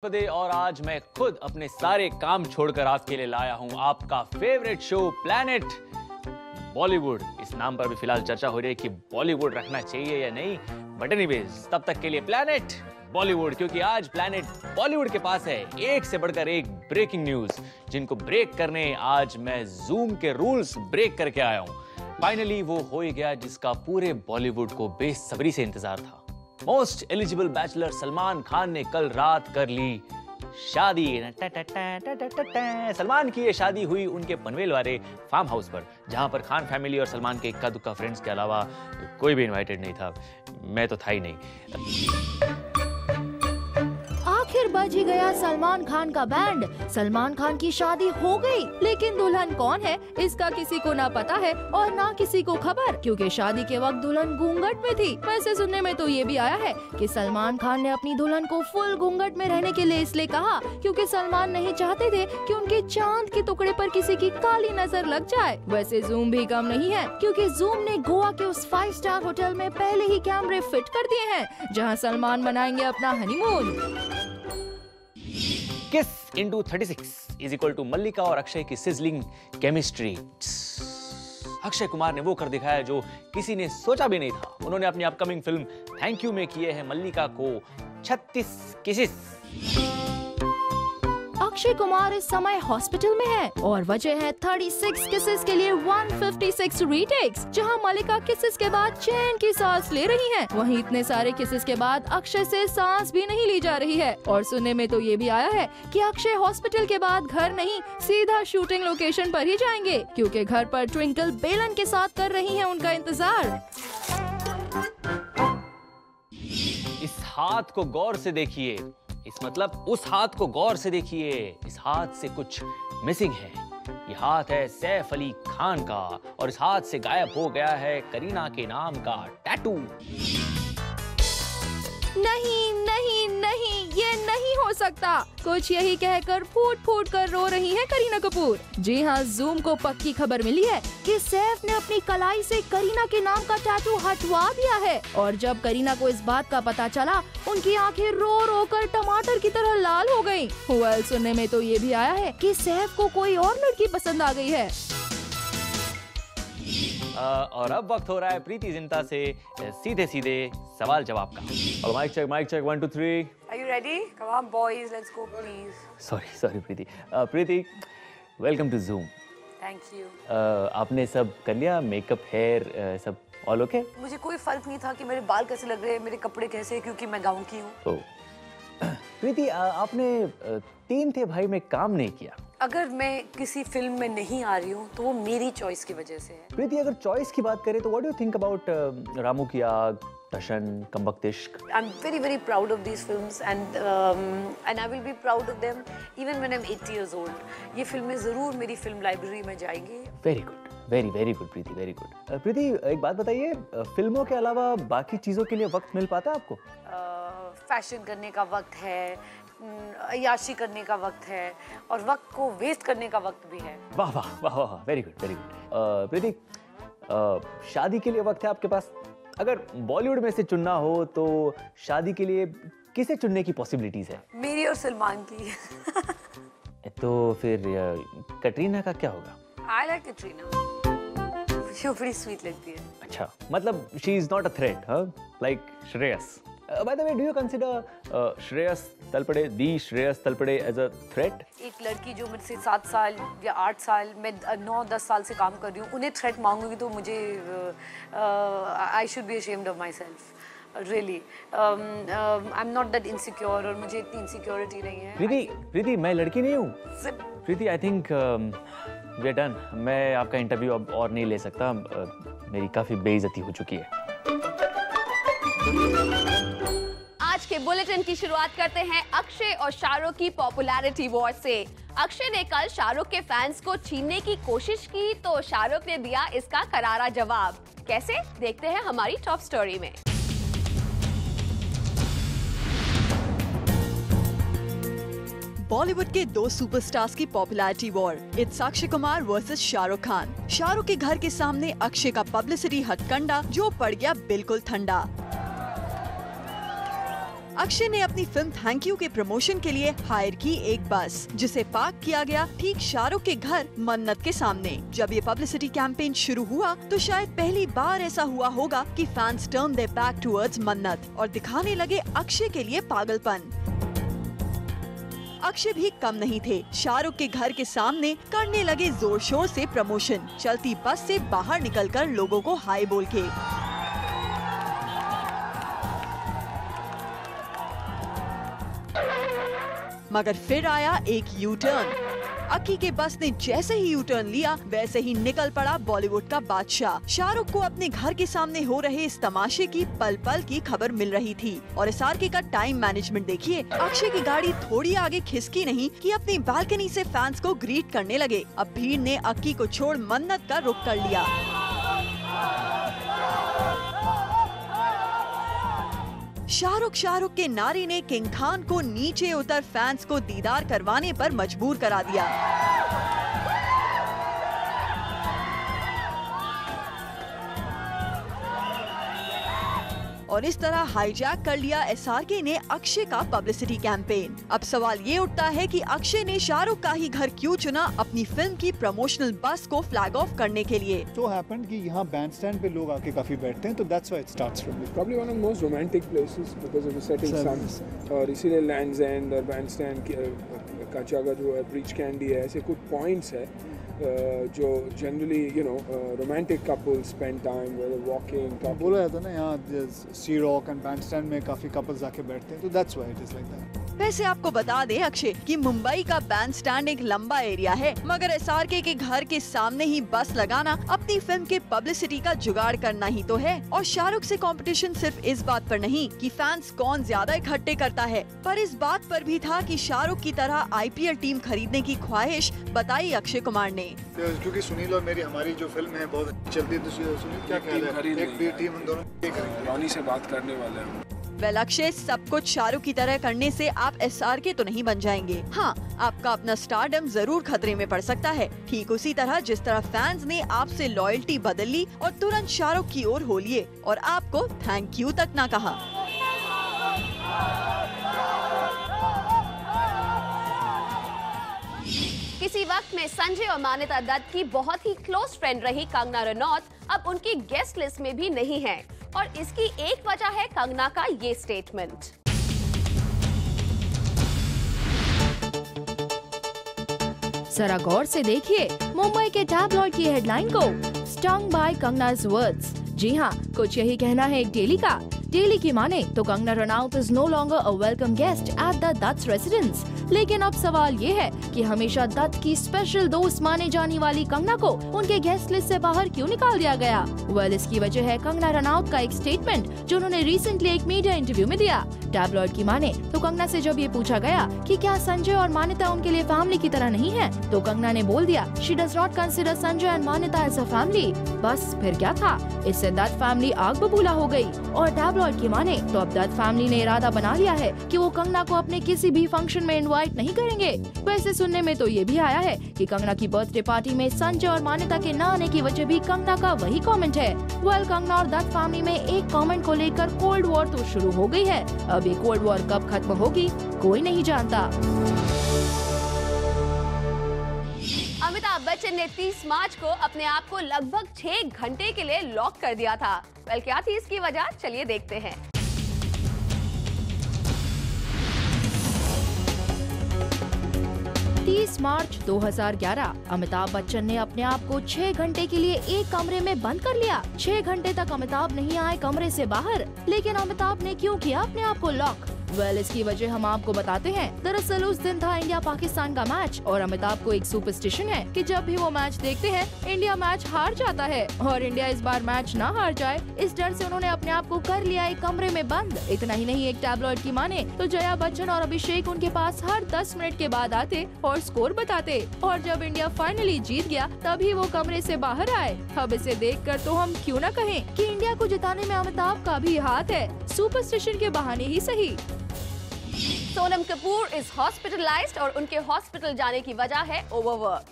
और आज मैं खुद अपने सारे काम छोड़कर आपके लिए लाया हूं आपका फेवरेट शो प्लैनेट बॉलीवुड। इस नाम पर भी फिलहाल चर्चा हो रही है कि बॉलीवुड रखना चाहिए या नहीं, बट एनीवेज तब तक के लिए प्लैनेट बॉलीवुड, क्योंकि आज प्लैनेट बॉलीवुड के पास है एक से बढ़कर एक ब्रेकिंग न्यूज, जिनको ब्रेक करने आज मैं जूम के रूल्स ब्रेक करके आया हूं। फाइनली वो हो ही गया जिसका पूरे बॉलीवुड को बेसब्री से इंतजार था। Most eligible bachelor Salman Khan ने कल रात कर ली शादी। सलमान की ये शादी हुई उनके पनवेल वाले फार्म हाउस पर, जहां पर खान फैमिली और सलमान के इक्का दुक्का फ्रेंड्स के अलावा कोई भी इनवाइटेड नहीं था। मैं तो था ही नहीं। आखिर बज ही गया सलमान खान का बैंड। सलमान खान की शादी हो गई, लेकिन दुल्हन कौन है इसका किसी को ना पता है और ना किसी को खबर, क्योंकि शादी के वक्त दुल्हन घूंघट में थी। वैसे सुनने में तो ये भी आया है कि सलमान खान ने अपनी दुल्हन को फुल घूंघट में रहने के लिए इसलिए कहा क्योंकि सलमान नहीं चाहते थे कि उनके चांद के टुकड़े पर किसी की काली नजर लग जाए। वैसे जूम भी कम नहीं है, क्योंकि जूम ने गोवा के उस 5 स्टार होटल में पहले ही कैमरे फिट कर दिए हैं जहाँ सलमान मनाएंगे अपना हनीमून। किस इंटू 36 इज इक्वल टू मल्लिका और अक्षय की सिजलिंग केमिस्ट्री। अक्षय कुमार ने वो कर दिखाया जो किसी ने सोचा भी नहीं था। उन्होंने अपनी अपकमिंग फिल्म थैंक यू में किए हैं मल्लिका को 36 किसेस। अक्षय कुमार इस समय हॉस्पिटल में है और वजह है 36 किसेस के लिए 156 रीटेक्स, जहां मल्लिका किसेस के बाद चैन की सांस ले रही हैं। वहीं इतने सारे किसेस के बाद अक्षय से सांस भी नहीं ली जा रही है। और सुनने में तो ये भी आया है कि अक्षय हॉस्पिटल के बाद घर नहीं, सीधा शूटिंग लोकेशन पर ही जाएंगे, क्योंकि घर पर ट्विंकल बेलन के साथ कर रही है उनका इंतजार। इस हाथ को गौर से देखिए, उस हाथ को गौर से देखिए। इस हाथ से कुछ मिसिंग है। ये हाथ है सैफ अली खान का और इस हाथ से गायब हो गया है करीना के नाम का टैटू। नहीं नहीं नहीं, ये नहीं हो सकता। कुछ यही कहकर फूट फूट कर रो रही है करीना कपूर। जी हाँ, जूम को पक्की खबर मिली है कि सैफ ने अपनी कलाई से करीना के नाम का टैटू हटवा दिया है। और जब करीना को इस बात का पता चला, उनकी आंखें रो रो कर टमाटर की तरह लाल हो गयी। वेल, सुनने में तो ये भी आया है कि सैफ को कोई और लड़की पसंद आ गई है। और अब वक्त हो रहा है प्रीति जिंटा से सीधे सीधे सवाल जवाब का। और mic check 1 2 3। Are you ready? Come on boys, let's go please. Sorry Preeti. Preeti, welcome to Zoom. Thank you. आपने सब कर लिया, मेकअप, हेयर, सब ऑल ओके? मुझे कोई फर्क नहीं था कि मेरे बाल कैसे लग रहे हैं, मेरे कपड़े कैसे, क्योंकि मैं गाँव की हूँ। प्रीति, आपने 3 थे भाई में काम नहीं किया। अगर मैं किसी फिल्म में नहीं आ रही हूँ तो वो मेरी चॉइस की वजह से है। प्रीति, अगर चॉइस की बात करें तो what do you think about Ramu की आग, टशन, कम वक्त इश्क? I am very proud of these films and I will be proud of them even when I am 80 years old। ये फिल्में जरूर मेरी फिल्म लाइब्रेरी में जाएंगी। वेरी गुड, वेरी गुड प्रीति, वेरी गुड। प्रीति, एक बात बताइए, फिल्मों के अलावा बाकी चीजों के लिए वक्त मिल पाता है आपको? फैशन करने का वक्त है, अय्याशी करने का वक्त है और वक्त को वेस्ट करने का वक्त भी है। वाह वाह वाह वाह, वेरी गुड वेरी गुड। प्रीति, शादी के लिए वक्त है आपके पास? अगर बॉलीवुड में से चुनना हो तो शादी के लिए किसे चुनने की पॉसिबिलिटीज है? मेरी और सलमान की। तो फिर कटरीना का क्या होगा? I like Katrina. वो बड़ी स्वीट लगती है। अच्छा, मतलब she is not a threat, huh? Like Shreyas. By the way, do you consider Shreyas Talpade as a threat? एक लड़की जो मुझसे 7 साल या 8 साल, मैं 9-10 साल से काम कर रही हूँ, उन्हें थ्रेट मांगूंगी तो मुझे I should be ashamed of myself. Really, I'm not that insecure और मुझे इतनी insecurity नहीं है। प्रीति, मैं लड़की नहीं हूँ। प्रीति, I think we are done. मैं आपका इंटरव्यू अब और नहीं ले सकता। मेरी काफी बेइज्जती हो चुकी है। आज के बुलेटिन की शुरुआत करते हैं अक्षय और शाहरुख की पॉपुलैरिटी वॉर से। अक्षय ने कल शाहरुख के फैंस को छीनने की कोशिश की तो शाहरुख ने दिया इसका करारा जवाब। कैसे, देखते हैं हमारी टॉप स्टोरी में। बॉलीवुड के 2 सुपरस्टार्स की popularity war. It's Akshay Kumar versus Shahrukh Khan. Shahrukh के घर के सामने अक्षय का पब्लिसिटी हथकंडा जो पड़ गया बिल्कुल ठंडा। अक्षय ने अपनी फिल्म थैंक यू के प्रमोशन के लिए हायर की एक बस, जिसे पार्क किया गया ठीक शाहरुख के घर मन्नत के सामने। जब ये पब्लिसिटी कैंपेन शुरू हुआ तो शायद पहली बार ऐसा हुआ होगा कि fans turn their back towards मन्नत और दिखाने लगे अक्षय के लिए पागलपन। अक्षय भी कम नहीं थे, शाहरुख के घर के सामने करने लगे जोर शोर से प्रमोशन, चलती बस से बाहर निकलकर लोगों को हाय बोल के। मगर फिर आया एक यू टर्न। अक्की के बस ने जैसे ही यू टर्न लिया वैसे ही निकल पड़ा बॉलीवुड का बादशाह। शाहरुख को अपने घर के सामने हो रहे इस तमाशे की पल पल की खबर मिल रही थी और SRK का टाइम मैनेजमेंट देखिए। अक्षय की गाड़ी थोड़ी आगे खिसकी नहीं कि अपनी बालकनी से फैंस को ग्रीट करने लगे। अब भीड़ ने अक्की को छोड़ मन्नत का रुख कर लिया। शाहरुख के नारे ने किंग खान को नीचे उतर फैंस को दीदार करवाने पर मजबूर करा दिया। और इस तरह हाईजैक कर लिया SRK ने अक्षय का पब्लिसिटी कैंपेन। अब सवाल ये उठता है कि अक्षय ने शाहरुख का ही घर क्यों चुना अपनी फिल्म की प्रमोशनल बस को फ्लैग ऑफ करने के लिए। तो हैपेंड कि यहाँ बैंड स्टैंड पे लोग आके काफी बैठते हैं, तो that's why it starts from this. Probably one of the most romantic places because of the setting sun और इसीलिए Land's End और बैंड स्टैंड का जगह जो है ब्रिज कैंडी है, ऐसे कुछ पॉइंट्स है जो generally romantic couples spend time walking. बोला जाता है ना यहाँ सी रॉक एंड बैंड स्टैंड में काफी कपल्स आके बैठते हैं, तो that's why it is like that. वैसे आपको बता दें अक्षय कि मुंबई का बैंड स्टैंड एक लंबा एरिया है, मगर SRK के घर के सामने ही बस लगाना अपनी फिल्म के पब्लिसिटी का जुगाड़ करना ही तो है। और शाहरुख से कंपटीशन सिर्फ इस बात पर नहीं कि फैंस कौन ज्यादा इकट्ठे करता है, पर इस बात पर भी था कि शाहरुख की तरह IPL टीम खरीदने की ख्वाहिश बताई अक्षय कुमार ने। क्योंकि सुनील और हमारी जो फिल्म है बहुत अच्छी चलती है, तो सुनील क्या कह रहे हैं, एक टीम हम दोनों रॉनी से बात करने वाले हैं। वेल अक्षय, सब कुछ शाहरुख की तरह करने से आप SRK तो नहीं बन जाएंगे। हाँ, आपका अपना स्टारडम जरूर खतरे में पड़ सकता है, ठीक उसी तरह जिस तरह फैंस ने आपसे लॉयल्टी बदल ली और तुरंत शाहरुख की ओर हो लिए और आपको थैंक यू तक ना कहा। किसी वक्त में संजय और मान्यता दत्त की बहुत ही क्लोज फ्रेंड रही कंगना रनौत अब उनकी गेस्ट लिस्ट में भी नहीं है और इसकी एक वजह है कंगना का ये स्टेटमेंट। जरा गौर से देखिए मुंबई के टैबलॉइड की हेडलाइन को, स्टंग बाय कंगना's वर्ड्स। जी हाँ, कुछ यही कहना है एक डेली का। डेली की माने तो Kangana Ranaut is no longer a welcome guest at the Dutt residence. लेकिन अब सवाल ये है कि हमेशा दत्त की स्पेशल दोस्त माने जाने वाली कंगना को उनके गेस्ट लिस्ट से बाहर क्यों निकाल दिया गया? वेल, इसकी वजह है कंगना रनौत का एक स्टेटमेंट जो उन्होंने रिसेंटली एक मीडिया इंटरव्यू में दिया। टैबलॉइड की माने तो कंगना से जब ये पूछा गया कि क्या संजय और मान्यता उनके लिए फैमिली की तरह नहीं है, तो कंगना ने बोल दिया she does not consider Sanjay and मान्यता एज अ फैमिली। बस फिर क्या था, इससे दत्त फैमिली आग बबूला हो गई। और टैबलॉइड की माने तो अब दत्त फैमिली ने इरादा बना लिया है कि वो कंगना को अपने किसी भी फंक्शन में इनवाइट नहीं करेंगे। वैसे सुनने में तो ये भी आया है कि कंगना की बर्थडे पार्टी में संजय और मान्यता के न आने की वजह भी कंगना का वही कमेंट है। वेल, कंगना और दत्त फैमिली में एक कमेंट को लेकर कोल्ड वॉर तो शुरू हो गई है। अब ये कोल्ड वॉर कब खत्म होगी कोई नहीं जानता। अमिताभ बच्चन ने 30 मार्च को अपने आप को लगभग 6 घंटे के लिए लॉक कर दिया था। वेल, क्या थी इसकी वजह, चलिए देखते हैं। 30 मार्च 2011 अमिताभ बच्चन ने अपने आप को 6 घंटे के लिए एक कमरे में बंद कर लिया। 6 घंटे तक अमिताभ नहीं आए कमरे से बाहर। लेकिन अमिताभ ने क्यों किया अपने आप को लॉक? वेल, इसकी वजह हम आपको बताते हैं। दरअसल उस दिन था इंडिया पाकिस्तान का मैच और अमिताभ को एक सुपरस्टिशन है कि जब भी वो मैच देखते हैं इंडिया मैच हार जाता है और इंडिया इस बार मैच ना हार जाए, इस डर से उन्होंने अपने आप को कर लिया एक कमरे में बंद। इतना ही नहीं, एक टैबलॉइड की माने तो जया बच्चन और अभिषेक उनके पास हर 10 मिनट के बाद आते और स्कोर बताते और जब इंडिया फाइनली जीत गया तभी वो कमरे से बाहर आए। अब इसे देखकर तो हम क्यों न कहें कि इंडिया को जिताने में अमिताभ का भी हाथ है, सुपरस्टिशन के बहाने ही सही। सोनम कपूर इज हॉस्पिटलाइज्ड और उनके हॉस्पिटल जाने की वजह है overwork.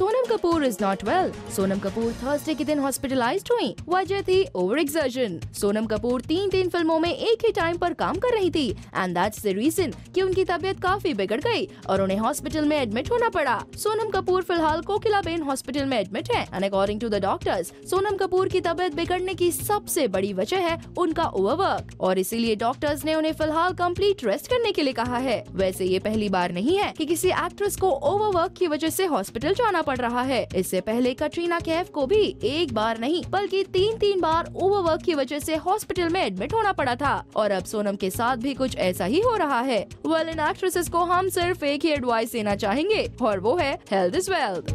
Sonam Kapoor is not well. Sonam Kapoor Thursday के दिन हॉस्पिटलाइज्ड हुई। वजह थी ओवर एक्सर्शन। सोनम कपूर 3 फिल्मों में एक ही टाइम पर काम कर रही थी एंड दैट्स द रीजन कि उनकी तबीयत काफी बिगड़ गई और उन्हें हॉस्पिटल में एडमिट होना पड़ा। सोनम कपूर फिलहाल कोकिलाबेन हॉस्पिटल में एडमिट है and according to the doctors Sonam Kapoor की तबीयत बिगड़ने की सबसे बड़ी वजह है उनका ओवरवर्क और इसीलिए डॉक्टर्स ने उन्हें फिलहाल कंप्लीट रेस्ट करने के लिए कहा है। वैसे ये पहली बार नहीं है कि किसी एक्ट्रेस को ओवरवर्क की वजह से हॉस्पिटल जाना पड़ रहा है। इससे पहले कटरीना कैफ को भी एक बार नहीं बल्कि 3 बार ओवरवर्क की वजह से हॉस्पिटल में एडमिट होना पड़ा था और अब सोनम के साथ भी कुछ ऐसा ही हो रहा है। वेल, इन एक्ट्रेसेस को हम सिर्फ एक ही एडवाइस देना चाहेंगे और वो है health is wealth.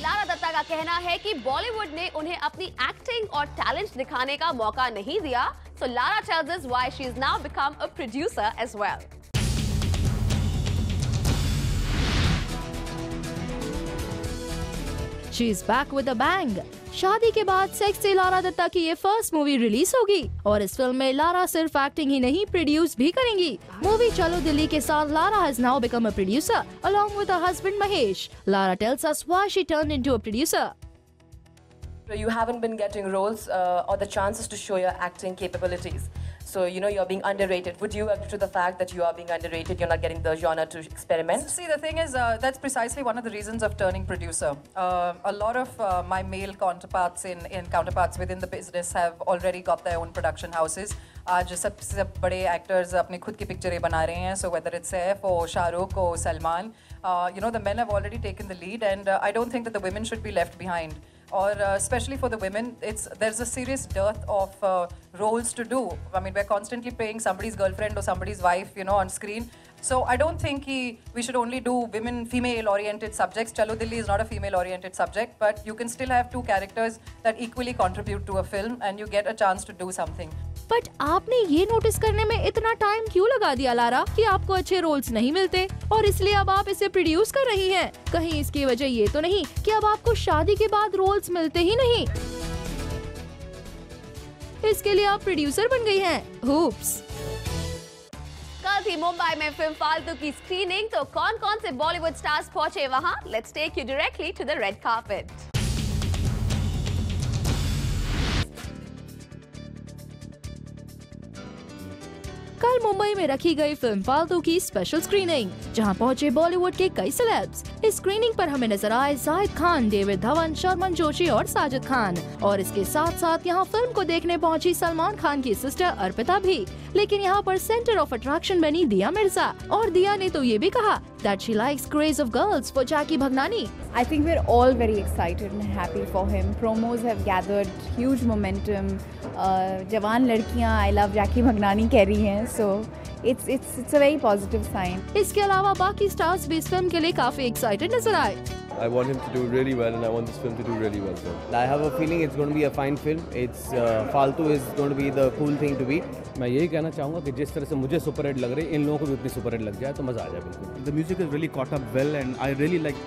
Lara Dutta का कहना है कि बॉलीवुड ने उन्हें अपनी एक्टिंग और टैलेंट दिखाने का मौका नहीं दिया। So Lara tells us why she's now become a producer as well. She's back with a bang. शादी के बाद सेक्स से लारा दत्ता की ये फर्स्ट मूवी रिलीज होगी और इस फिल्म में लारा सिर्फ एक्टिंग ही नहीं प्रोड्यूस भी करेंगी। मूवी चलो दिल्ली के साथ Lara has now become a producer along with her husband Mahesh. Lara tells us why she turned into a producer. You haven't been getting roles or the chances to show your acting capabilities. So, you're being underrated. Would you agree to the fact that you are being underrated? You're not getting the genre to experiment? See, the thing is, that's precisely one of the reasons of turning producer. A lot of my male counterparts counterparts within the business have already got their own production houses. आज सब बड़े actors अपनी खुद की पिक्चरें बना रहे हैं. So whether it's Saif or Shahrukh or Salman, the men have already taken the lead, and I don't think that the women should be left behind. Or especially for the women, there's a serious dearth of roles to do. I mean, we're constantly playing somebody's girlfriend or somebody's wife, on screen. So I don't think we should only do female-oriented subjects. Chalo Dilli is not a female-oriented subject, but you can still have 2 characters that equally contribute to a film, and you get a chance to do something. But आपने ये notice करने में इतना time क्यों लगा दिया Lara कि आपको अच्छे रोल्स नहीं मिलते और इसलिए अब आप इसे प्रोड्यूस कर रही हैं? कहीं इसकी वजह ये तो नहीं कि अब आपको शादी के बाद रोल्स मिलते ही नहीं? इसके लिए आप प्रोड्यूसर बन गई हैं। Oops. कल थी मुंबई में फिल्म फालतू की स्क्रीनिंग, तो कौन-कौन से बॉलीवुड स्टार्स पहुंचे वहां? Let's take you directly to the red carpet. कल मुंबई में रखी गई फिल्म फालतू की स्पेशल स्क्रीनिंग, जहां पहुंचे बॉलीवुड के कई सेलेब्स। इस स्क्रीनिंग पर हमें नजर आए जाहिद खान, डेविड धवन, शर्मन जोशी और साजिद खान, और इसके साथ साथ यहां फिल्म को देखने पहुंची सलमान खान की सिस्टर अर्पिता भी। लेकिन यहां पर सेंटर ऑफ अट्रैक्शन बनी दिया मिर्जा, और दिया ने तो ये भी कहा that she likes craze of girls for Jackie Bhagnani. I think we're all very excited and happy for him. Promos have gathered huge momentum. जवान लड़कियां I love Jackie Bhagnani कह रही हैं, so it's a very positive sign. इसके अलावा बाकी stars भी इस फिल्म के लिए काफी एक्साइटेड नजर आए। I want him to do really well, and I want this film to do really well. So I have a feeling it's going to be a fine film. It's फालतू is going to be the cool thing to be. मैं यही कहना चाहूँगा कि जिस तरह से मुझे सुपर हिट लग रही है, इन लोगों को भी उतनी सुपर हिट लग जाए तो मजा आ जाए बिल्कुल। The music is really caught up well, and I really like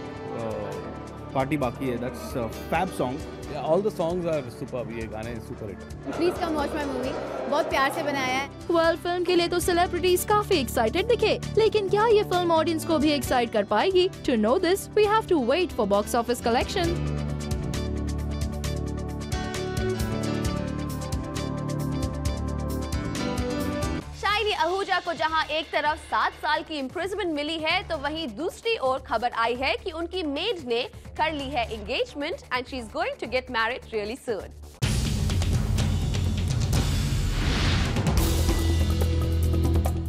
Party Baki hai. That's a fab song. Yeah, all the songs are superb. ये गाने super hit. Please come watch my movie. बहुत प्यार से बनाया है। Well, film के लिए तो सेलिब्रिटीज काफी एक्साइटेड दिखे, लेकिन क्या ये फिल्म ऑडियंस को भी एक्साइट कर पाएगी? To know this, we have to wait for box office collection. Shiny Ahuja को जहां एक तरफ 7 साल की इम्प्रिजमेंट मिली है, तो वहीं दूसरी ओर खबर आई है कि उनकी मेड ने कर ली है engagement and she is going to get married really soon.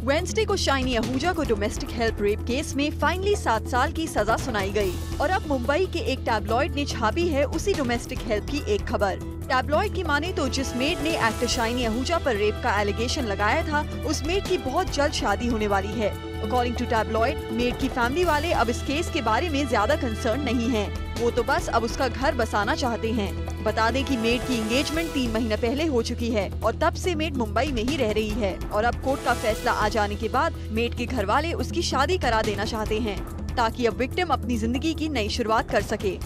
Wednesday को शाइनी आहूजा को डोमेस्टिक हेल्प रेप केस में फाइनली 7 साल की सजा सुनाई गई और अब मुंबई के एक टैबलॉइड ने छापी है उसी डोमेस्टिक हेल्प की एक खबर। टैबलॉइड की माने तो जिस मेड ने एक्टर शाइनी आहूजा पर रेप का एलिगेशन लगाया था, उस मेड की बहुत जल्द शादी होने वाली है। अकॉर्डिंग टू टैबलॉइड, मेड की फैमिली वाले अब इस केस के बारे में ज्यादा कंसर्न नहीं हैं। वो तो बस अब उसका घर बसाना चाहते हैं। बता दें कि मेड की एंगेजमेंट 3 महीने पहले हो चुकी है और तब से मेड मुंबई में ही रह रही है और अब कोर्ट का फैसला आ जाने के बाद मेड के घर वाले उसकी शादी करा देना चाहते हैं ताकि अब विक्टिम अपनी जिंदगी की नई शुरुआत कर सके।